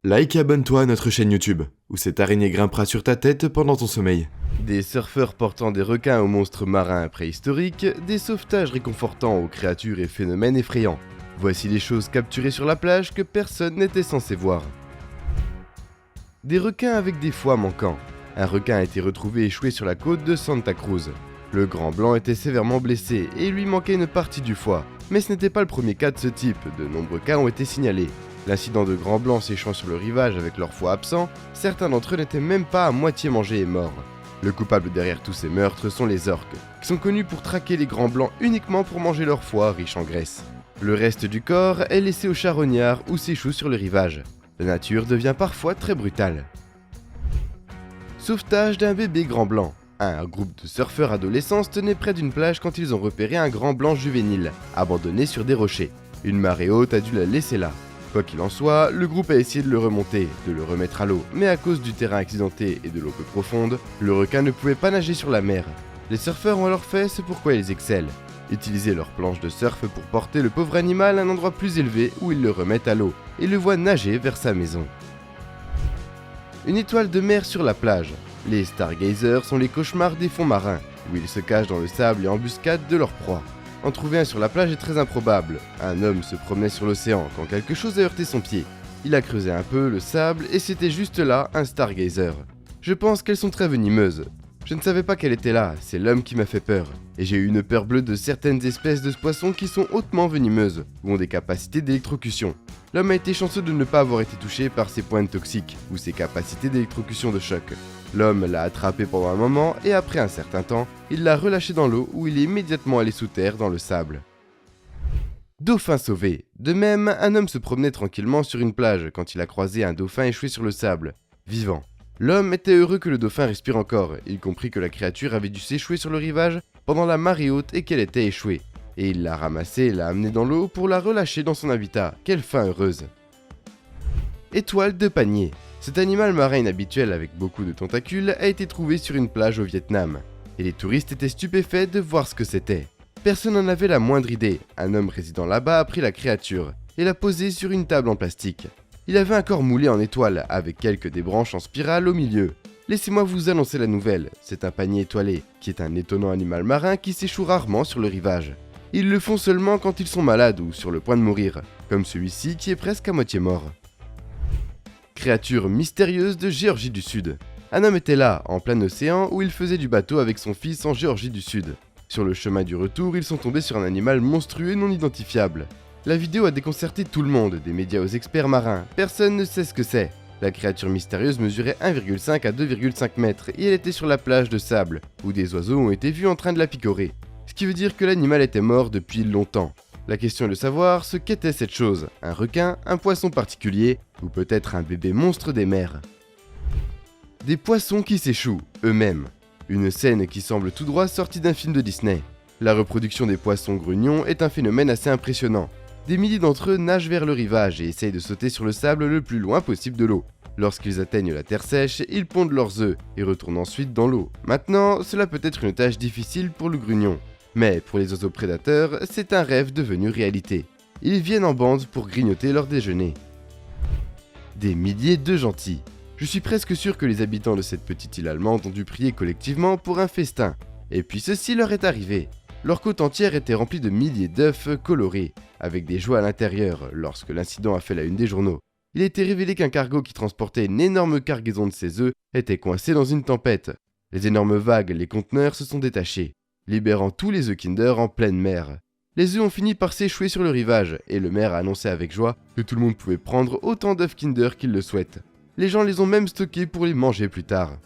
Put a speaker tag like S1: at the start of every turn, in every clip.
S1: Like et abonne-toi à notre chaîne YouTube, où cette araignée grimpera sur ta tête pendant ton sommeil.
S2: Des surfeurs portant des requins aux monstres marins préhistoriques, des sauvetages réconfortants aux créatures et phénomènes effrayants. Voici les choses capturées sur la plage que personne n'était censé voir. Des requins avec des foies manquants. Un requin a été retrouvé échoué sur la côte de Santa Cruz. Le grand blanc était sévèrement blessé et il lui manquait une partie du foie. Mais ce n'était pas le premier cas de ce type, de nombreux cas ont été signalés. L'incident de grands blancs séchant sur le rivage avec leur foie absent, certains d'entre eux n'étaient même pas à moitié mangés et morts. Le coupable derrière tous ces meurtres sont les orques, qui sont connus pour traquer les grands blancs uniquement pour manger leur foie riche en graisse. Le reste du corps est laissé aux charognards ou s'échoue sur le rivage. La nature devient parfois très brutale. Sauvetage d'un bébé grand blanc. Un groupe de surfeurs adolescents se tenait près d'une plage quand ils ont repéré un grand blanc juvénile, abandonné sur des rochers. Une marée haute a dû la laisser là. Quoi qu'il en soit, le groupe a essayé de le remonter, de le remettre à l'eau, mais à cause du terrain accidenté et de l'eau peu profonde, le requin ne pouvait pas nager sur la mer. Les surfeurs ont alors fait ce pourquoi ils excellent. Utiliser leur planche de surf pour porter le pauvre animal à un endroit plus élevé où ils le remettent à l'eau, et le voient nager vers sa maison. Une étoile de mer sur la plage. Les stargazers sont les cauchemars des fonds marins, où ils se cachent dans le sable et embuscadent de leur proie. En trouver un sur la plage est très improbable. Un homme se promenait sur l'océan quand quelque chose a heurté son pied. Il a creusé un peu le sable et c'était juste là un stargazer. Je pense qu'elles sont très venimeuses. Je ne savais pas qu'elle était là, c'est l'homme qui m'a fait peur. Et j'ai eu une peur bleue de certaines espèces de poissons qui sont hautement venimeuses, ou ont des capacités d'électrocution. L'homme a été chanceux de ne pas avoir été touché par ses pointes toxiques, ou ses capacités d'électrocution de choc. L'homme l'a attrapé pendant un moment, et après un certain temps, il l'a relâché dans l'eau où il est immédiatement allé sous terre dans le sable. Dauphin sauvé. De même, un homme se promenait tranquillement sur une plage quand il a croisé un dauphin échoué sur le sable, vivant. L'homme était heureux que le dauphin respire encore, il comprit que la créature avait dû s'échouer sur le rivage pendant la marée haute et qu'elle était échouée. Et il l'a ramassée et l'a amenée dans l'eau pour la relâcher dans son habitat. Quelle fin heureuse! Étoile de panier. Cet animal marin inhabituel avec beaucoup de tentacules a été trouvé sur une plage au Vietnam. Et les touristes étaient stupéfaits de voir ce que c'était. Personne n'en avait la moindre idée. Un homme résidant là-bas a pris la créature et l'a posée sur une table en plastique. Il avait un corps moulé en étoile, avec quelques des branches en spirale au milieu. Laissez-moi vous annoncer la nouvelle, c'est un panier étoilé, qui est un étonnant animal marin qui s'échoue rarement sur le rivage. Ils le font seulement quand ils sont malades ou sur le point de mourir, comme celui-ci qui est presque à moitié mort. Créature mystérieuse de Géorgie du Sud. Un homme était là, en plein océan, où il faisait du bateau avec son fils en Géorgie du Sud. Sur le chemin du retour, ils sont tombés sur un animal monstrueux non identifiable. La vidéo a déconcerté tout le monde, des médias aux experts marins. Personne ne sait ce que c'est. La créature mystérieuse mesurait 1,5 à 2,5 mètres et elle était sur la plage de sable, où des oiseaux ont été vus en train de la picorer. Ce qui veut dire que l'animal était mort depuis longtemps. La question est de savoir ce qu'était cette chose, un requin, un poisson particulier, ou peut-être un bébé monstre des mers. Des poissons qui s'échouent, eux-mêmes. Une scène qui semble tout droit sortie d'un film de Disney. La reproduction des poissons grugnons est un phénomène assez impressionnant. Des milliers d'entre eux nagent vers le rivage et essayent de sauter sur le sable le plus loin possible de l'eau. Lorsqu'ils atteignent la terre sèche, ils pondent leurs œufs et retournent ensuite dans l'eau. Maintenant, cela peut être une tâche difficile pour le grugnon. Mais pour les oiseaux prédateurs, c'est un rêve devenu réalité. Ils viennent en bande pour grignoter leur déjeuner. Des milliers de gentils. Je suis presque sûr que les habitants de cette petite île allemande ont dû prier collectivement pour un festin. Et puis ceci leur est arrivé. Leur côte entière était remplie de milliers d'œufs colorés, avec des joies à l'intérieur, lorsque l'incident a fait la une des journaux. Il a été révélé qu'un cargo qui transportait une énorme cargaison de ces œufs était coincé dans une tempête. Les énormes vagues, les conteneurs se sont détachés, libérant tous les œufs Kinder en pleine mer. Les œufs ont fini par s'échouer sur le rivage, et le maire a annoncé avec joie que tout le monde pouvait prendre autant d'œufs Kinder qu'il le souhaite. Les gens les ont même stockés pour les manger plus tard.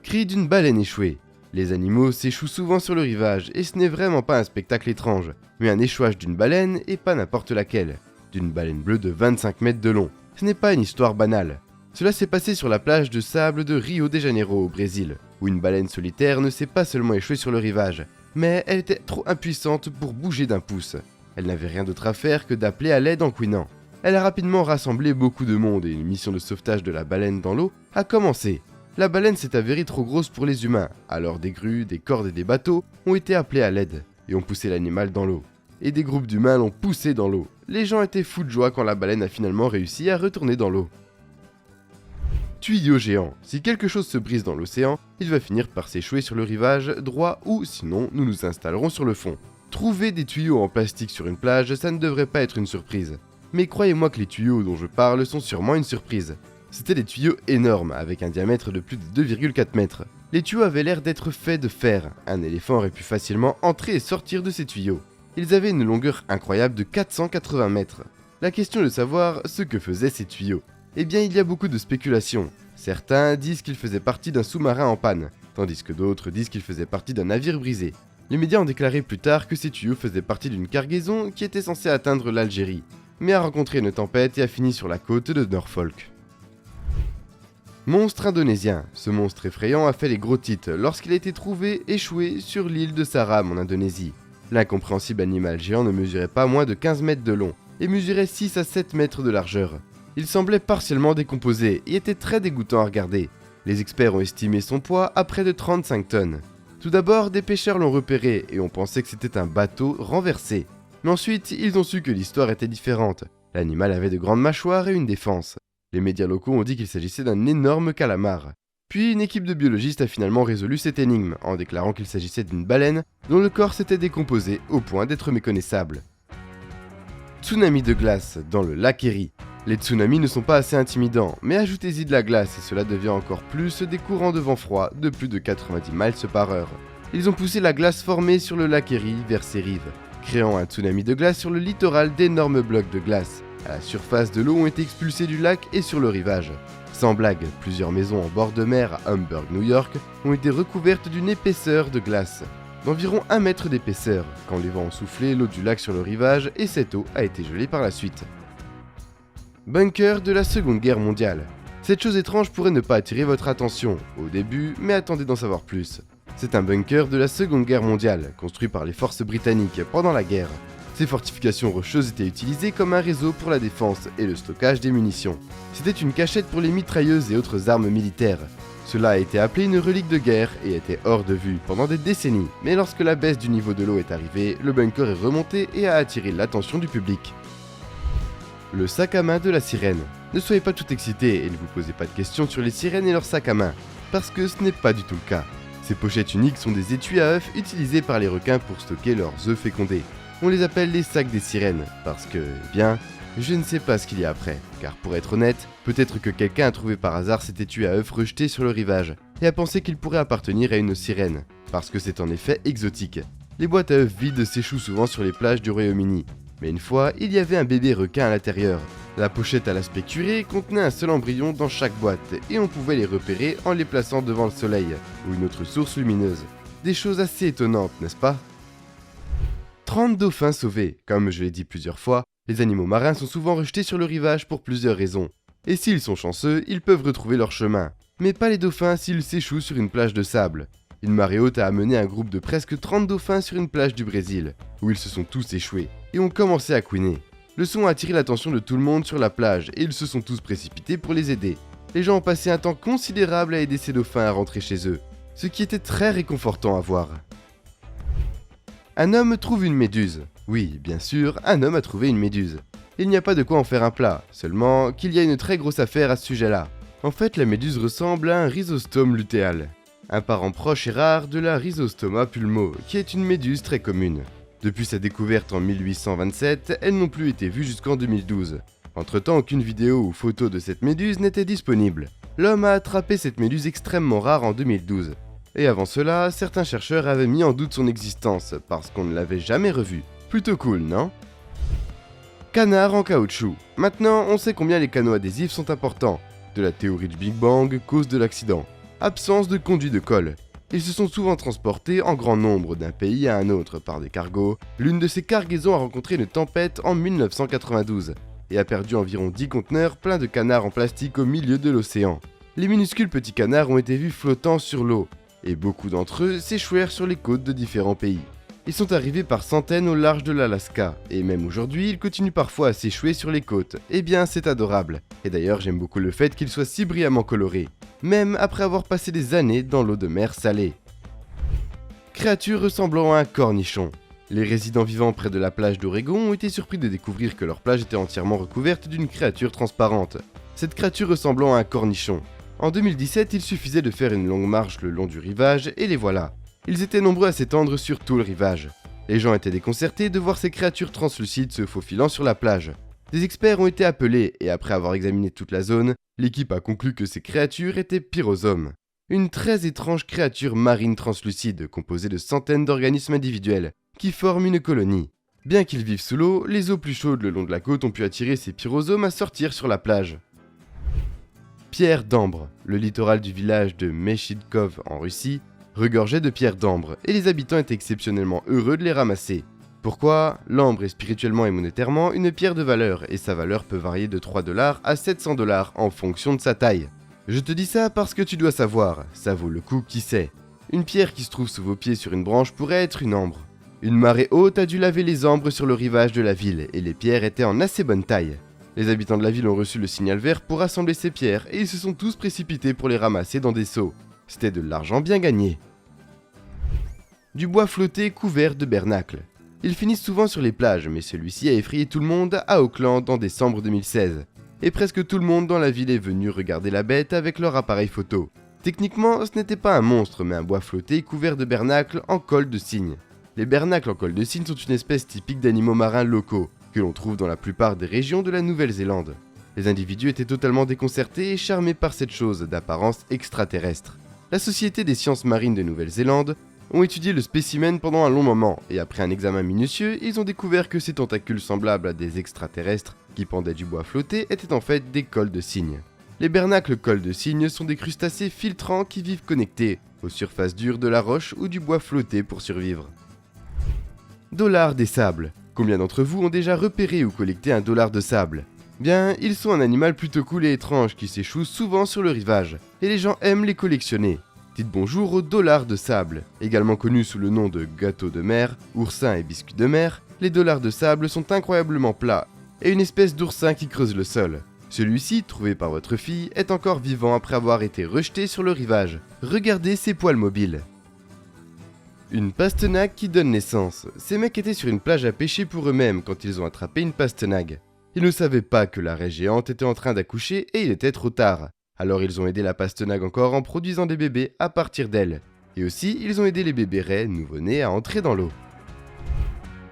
S2: Cri d'une baleine échouée. Les animaux s'échouent souvent sur le rivage, et ce n'est vraiment pas un spectacle étrange, mais un échouage d'une baleine, et pas n'importe laquelle. D'une baleine bleue de 25 mètres de long. Ce n'est pas une histoire banale. Cela s'est passé sur la plage de sable de Rio de Janeiro au Brésil, où une baleine solitaire ne s'est pas seulement échouée sur le rivage, mais elle était trop impuissante pour bouger d'un pouce. Elle n'avait rien d'autre à faire que d'appeler à l'aide en couinant. Elle a rapidement rassemblé beaucoup de monde et une mission de sauvetage de la baleine dans l'eau a commencé. La baleine s'est avérée trop grosse pour les humains, alors des grues, des cordes et des bateaux ont été appelés à l'aide et ont poussé l'animal dans l'eau. Et des groupes d'humains l'ont poussé dans l'eau. Les gens étaient fous de joie quand la baleine a finalement réussi à retourner dans l'eau. Tuyau géant. Si quelque chose se brise dans l'océan, il va finir par s'échouer sur le rivage droit ou sinon nous nous installerons sur le fond. Trouver des tuyaux en plastique sur une plage, ça ne devrait pas être une surprise. Mais croyez-moi que les tuyaux dont je parle sont sûrement une surprise. C'étaient des tuyaux énormes, avec un diamètre de plus de 2,4 mètres. Les tuyaux avaient l'air d'être faits de fer. Un éléphant aurait pu facilement entrer et sortir de ces tuyaux. Ils avaient une longueur incroyable de 480 mètres. La question est de savoir ce que faisaient ces tuyaux. Eh bien, il y a beaucoup de spéculations. Certains disent qu'ils faisaient partie d'un sous-marin en panne, tandis que d'autres disent qu'ils faisaient partie d'un navire brisé. Les médias ont déclaré plus tard que ces tuyaux faisaient partie d'une cargaison qui était censée atteindre l'Algérie, mais a rencontré une tempête et a fini sur la côte de Norfolk. Monstre indonésien. Ce monstre effrayant a fait les gros titres lorsqu'il a été trouvé échoué sur l'île de Saram en Indonésie. L'incompréhensible animal géant ne mesurait pas moins de 15 mètres de long et mesurait 6 à 7 mètres de largeur. Il semblait partiellement décomposé et était très dégoûtant à regarder. Les experts ont estimé son poids à près de 35 tonnes. Tout d'abord, des pêcheurs l'ont repéré et ont pensé que c'était un bateau renversé. Mais ensuite, ils ont su que l'histoire était différente. L'animal avait de grandes mâchoires et une défense. Les médias locaux ont dit qu'il s'agissait d'un énorme calamar. Puis une équipe de biologistes a finalement résolu cette énigme en déclarant qu'il s'agissait d'une baleine dont le corps s'était décomposé au point d'être méconnaissable. Tsunami de glace dans le lac Erie. Les tsunamis ne sont pas assez intimidants, mais ajoutez-y de la glace et cela devient encore plus des courants de vent froid de plus de 90 miles par heure. Ils ont poussé la glace formée sur le lac Erie vers ses rives, créant un tsunami de glace sur le littoral d'énormes blocs de glace. À la surface de l'eau ont été expulsés du lac et sur le rivage. Sans blague, plusieurs maisons en bord de mer à Hamburg, New York, ont été recouvertes d'une épaisseur de glace d'environ 1 mètre d'épaisseur, quand les vents ont soufflé l'eau du lac sur le rivage et cette eau a été gelée par la suite. Bunker de la Seconde Guerre mondiale. Cette chose étrange pourrait ne pas attirer votre attention au début, mais attendez d'en savoir plus. C'est un bunker de la Seconde Guerre mondiale, construit par les forces britanniques pendant la guerre. Ces fortifications rocheuses étaient utilisées comme un réseau pour la défense et le stockage des munitions. C'était une cachette pour les mitrailleuses et autres armes militaires. Cela a été appelé une relique de guerre et était hors de vue pendant des décennies, mais lorsque la baisse du niveau de l'eau est arrivée, le bunker est remonté et a attiré l'attention du public. Le sac à main de la sirène. Ne soyez pas tout excités et ne vous posez pas de questions sur les sirènes et leurs sacs à main, parce que ce n'est pas du tout le cas. Ces pochettes uniques sont des étuis à œufs utilisés par les requins pour stocker leurs œufs fécondés. On les appelle les sacs des sirènes, parce que, eh bien, je ne sais pas ce qu'il y a après, car pour être honnête, peut-être que quelqu'un a trouvé par hasard cet étui à œufs rejeté sur le rivage, et a pensé qu'il pourrait appartenir à une sirène, parce que c'est en effet exotique. Les boîtes à œufs vides s'échouent souvent sur les plages du Royaume-Uni, mais une fois, il y avait un bébé requin à l'intérieur. La pochette à l'aspect curé contenait un seul embryon dans chaque boîte, et on pouvait les repérer en les plaçant devant le soleil, ou une autre source lumineuse. Des choses assez étonnantes, n'est-ce pas ? 30 dauphins sauvés. Comme je l'ai dit plusieurs fois, les animaux marins sont souvent rejetés sur le rivage pour plusieurs raisons. Et s'ils sont chanceux, ils peuvent retrouver leur chemin. Mais pas les dauphins s'ils s'échouent sur une plage de sable. Une marée haute a amené un groupe de presque 30 dauphins sur une plage du Brésil, où ils se sont tous échoués, et ont commencé à couiner. Le son a attiré l'attention de tout le monde sur la plage, et ils se sont tous précipités pour les aider. Les gens ont passé un temps considérable à aider ces dauphins à rentrer chez eux, ce qui était très réconfortant à voir. Un homme trouve une méduse. Oui, bien sûr, un homme a trouvé une méduse. Il n'y a pas de quoi en faire un plat, seulement qu'il y a une très grosse affaire à ce sujet-là. En fait, la méduse ressemble à un rhizostome lutéal, un parent proche et rare de la Rhizostoma pulmo, qui est une méduse très commune. Depuis sa découverte en 1827, elles n'ont plus été vues jusqu'en 2012. Entre-temps, aucune vidéo ou photo de cette méduse n'était disponible. L'homme a attrapé cette méduse extrêmement rare en 2012. Et avant cela, certains chercheurs avaient mis en doute son existence, parce qu'on ne l'avait jamais revue. Plutôt cool, non ? Canard en caoutchouc. Maintenant, on sait combien les canaux adhésifs sont importants. De la théorie du Big Bang, cause de l'accident. Absence de conduit de colle. Ils se sont souvent transportés en grand nombre d'un pays à un autre par des cargos. L'une de ces cargaisons a rencontré une tempête en 1992 et a perdu environ 10 conteneurs pleins de canards en plastique au milieu de l'océan. Les minuscules petits canards ont été vus flottant sur l'eau, et beaucoup d'entre eux s'échouèrent sur les côtes de différents pays. Ils sont arrivés par centaines au large de l'Alaska, et même aujourd'hui, ils continuent parfois à s'échouer sur les côtes. Eh bien, c'est adorable. Et d'ailleurs, j'aime beaucoup le fait qu'ils soient si brillamment colorés, même après avoir passé des années dans l'eau de mer salée. Créature ressemblant à un cornichon. Les résidents vivant près de la plage d'Oregon ont été surpris de découvrir que leur plage était entièrement recouverte d'une créature transparente. Cette créature ressemblant à un cornichon. En 2017, il suffisait de faire une longue marche le long du rivage et les voilà. Ils étaient nombreux à s'étendre sur tout le rivage. Les gens étaient déconcertés de voir ces créatures translucides se faufilant sur la plage. Des experts ont été appelés et après avoir examiné toute la zone, l'équipe a conclu que ces créatures étaient pyrosomes. Une très étrange créature marine translucide composée de centaines d'organismes individuels qui forment une colonie. Bien qu'ils vivent sous l'eau, les eaux plus chaudes le long de la côte ont pu attirer ces pyrosomes à sortir sur la plage. Pierres d'ambre. Le littoral du village de Meshidkov en Russie regorgeait de pierres d'ambre et les habitants étaient exceptionnellement heureux de les ramasser. Pourquoi ? L'ambre est spirituellement et monétairement une pierre de valeur et sa valeur peut varier de 3 $ à 700 $ en fonction de sa taille. Je te dis ça parce que tu dois savoir, ça vaut le coup qui sait. Une pierre qui se trouve sous vos pieds sur une branche pourrait être une ambre. Une marée haute a dû laver les ambres sur le rivage de la ville et les pierres étaient en assez bonne taille. Les habitants de la ville ont reçu le signal vert pour rassembler ces pierres et ils se sont tous précipités pour les ramasser dans des seaux. C'était de l'argent bien gagné. Du bois flotté couvert de bernacles. Ils finissent souvent sur les plages, mais celui-ci a effrayé tout le monde à Auckland en décembre 2016. Et presque tout le monde dans la ville est venu regarder la bête avec leur appareil photo. Techniquement, ce n'était pas un monstre, mais un bois flotté couvert de bernacles en colle de cygne. Les bernacles en colle de cygne sont une espèce typique d'animaux marins locaux, que l'on trouve dans la plupart des régions de la Nouvelle-Zélande. Les individus étaient totalement déconcertés et charmés par cette chose d'apparence extraterrestre. La Société des sciences marines de Nouvelle-Zélande ont étudié le spécimen pendant un long moment, et après un examen minutieux, ils ont découvert que ces tentacules semblables à des extraterrestres qui pendaient du bois flotté étaient en fait des cols de cygne. Les bernacles cols de cygne sont des crustacés filtrants qui vivent connectés aux surfaces dures de la roche ou du bois flotté pour survivre. Dollars des sables. Combien d'entre vous ont déjà repéré ou collecté un dollar de sable ? Bien, ils sont un animal plutôt cool et étrange qui s'échoue souvent sur le rivage, et les gens aiment les collectionner. Dites bonjour aux dollars de sable. Également connus sous le nom de gâteaux de mer, oursins et biscuits de mer, les dollars de sable sont incroyablement plats, et une espèce d'oursin qui creuse le sol. Celui-ci, trouvé par votre fille, est encore vivant après avoir été rejeté sur le rivage. Regardez ses poils mobiles. Une pastenague qui donne naissance. Ces mecs étaient sur une plage à pêcher pour eux-mêmes quand ils ont attrapé une pastenague. Ils ne savaient pas que la raie géante était en train d'accoucher et il était trop tard. Alors ils ont aidé la pastenague encore en produisant des bébés à partir d'elle. Et aussi, ils ont aidé les bébés raies nouveau-nés à entrer dans l'eau.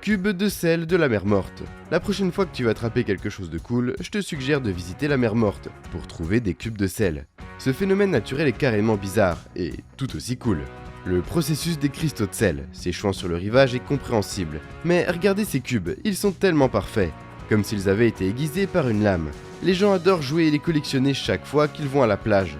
S2: Cube de sel de la mer morte. La prochaine fois que tu vas attraper quelque chose de cool, je te suggère de visiter la mer morte pour trouver des cubes de sel. Ce phénomène naturel est carrément bizarre et tout aussi cool. Le processus des cristaux de sel s'échouant sur le rivage est compréhensible, mais regardez ces cubes, ils sont tellement parfaits, comme s'ils avaient été aiguisés par une lame. Les gens adorent jouer et les collectionner chaque fois qu'ils vont à la plage.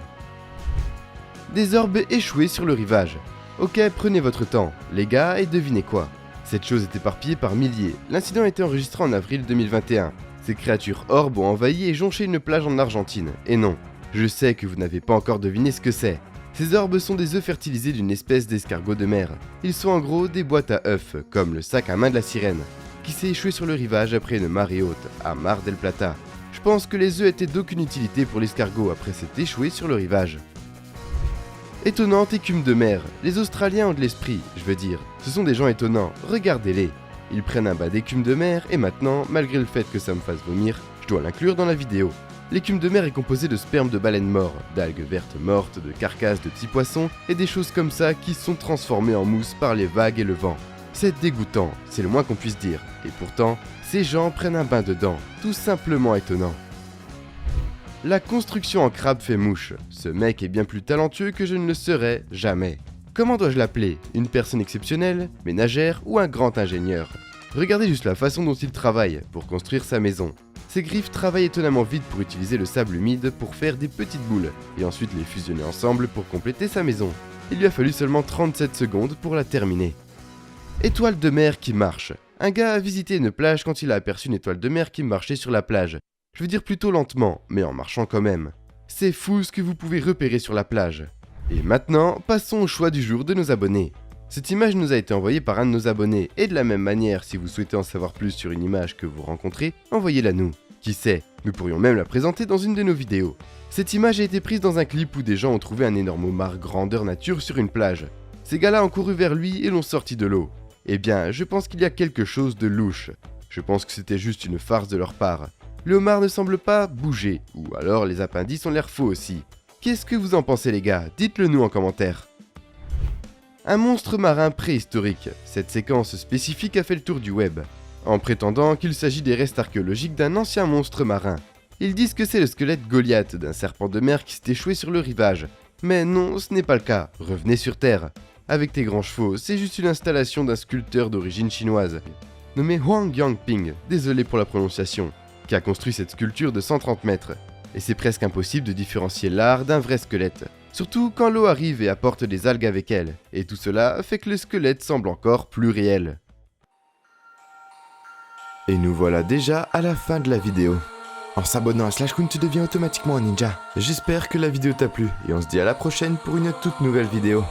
S2: Des orbes échoués sur le rivage. Ok, prenez votre temps, les gars, et devinez quoi. Cette chose est éparpillée par milliers. L'incident a été enregistré en avril 2021. Ces créatures orbes ont envahi et jonché une plage en Argentine. Et non, je sais que vous n'avez pas encore deviné ce que c'est. Ces orbes sont des œufs fertilisés d'une espèce d'escargot de mer. Ils sont en gros des boîtes à œufs, comme le sac à main de la sirène, qui s'est échoué sur le rivage après une marée haute, à Mar del Plata. Je pense que les œufs étaient d'aucune utilité pour l'escargot après s'être échoué sur le rivage. Étonnante écume de mer. Les Australiens ont de l'esprit, je veux dire. Ce sont des gens étonnants, regardez-les. Ils prennent un bain d'écume de mer et maintenant, malgré le fait que ça me fasse vomir, je dois l'inclure dans la vidéo. L'écume de mer est composée de sperme de baleines morts, d'algues vertes mortes, de carcasses de petits poissons et des choses comme ça qui sont transformées en mousse par les vagues et le vent. C'est dégoûtant, c'est le moins qu'on puisse dire. Et pourtant, ces gens prennent un bain dedans, tout simplement étonnant. La construction en crabe fait mouche. Ce mec est bien plus talentueux que je ne le serais jamais. Comment dois-je l'appeler ? Une personne exceptionnelle, ménagère ou un grand ingénieur ? Regardez juste la façon dont il travaille pour construire sa maison. Ses griffes travaillent étonnamment vite pour utiliser le sable humide pour faire des petites boules et ensuite les fusionner ensemble pour compléter sa maison. Il lui a fallu seulement 37 secondes pour la terminer. Étoile de mer qui marche. Un gars a visité une plage quand il a aperçu une étoile de mer qui marchait sur la plage. Je veux dire plutôt lentement, mais en marchant quand même. C'est fou ce que vous pouvez repérer sur la plage. Et maintenant, passons au choix du jour de nos abonnés. Cette image nous a été envoyée par un de nos abonnés, et de la même manière, si vous souhaitez en savoir plus sur une image que vous rencontrez, envoyez-la nous. Qui sait, nous pourrions même la présenter dans une de nos vidéos. Cette image a été prise dans un clip où des gens ont trouvé un énorme homard grandeur nature sur une plage. Ces gars-là ont couru vers lui et l'ont sorti de l'eau. Eh bien, je pense qu'il y a quelque chose de louche. Je pense que c'était juste une farce de leur part. Le homard ne semble pas bouger, ou alors les appendices ont l'air faux aussi. Qu'est-ce que vous en pensez les gars? Dites-le nous en commentaire. Un monstre marin préhistorique. Cette séquence spécifique a fait le tour du web, en prétendant qu'il s'agit des restes archéologiques d'un ancien monstre marin. Ils disent que c'est le squelette Goliath d'un serpent de mer qui s'est échoué sur le rivage. Mais non, ce n'est pas le cas, revenez sur Terre. Avec tes grands chevaux, c'est juste une installation d'un sculpteur d'origine chinoise, nommé Huang Yangping, désolé pour la prononciation, qui a construit cette sculpture de 130 mètres. Et c'est presque impossible de différencier l'art d'un vrai squelette, surtout quand l'eau arrive et apporte des algues avec elle, et tout cela fait que le squelette semble encore plus réel.
S1: Et nous voilà déjà à la fin de la vidéo. En s'abonnant à SlashCoon, tu deviens automatiquement un ninja. J'espère que la vidéo t'a plu et on se dit à la prochaine pour une toute nouvelle vidéo.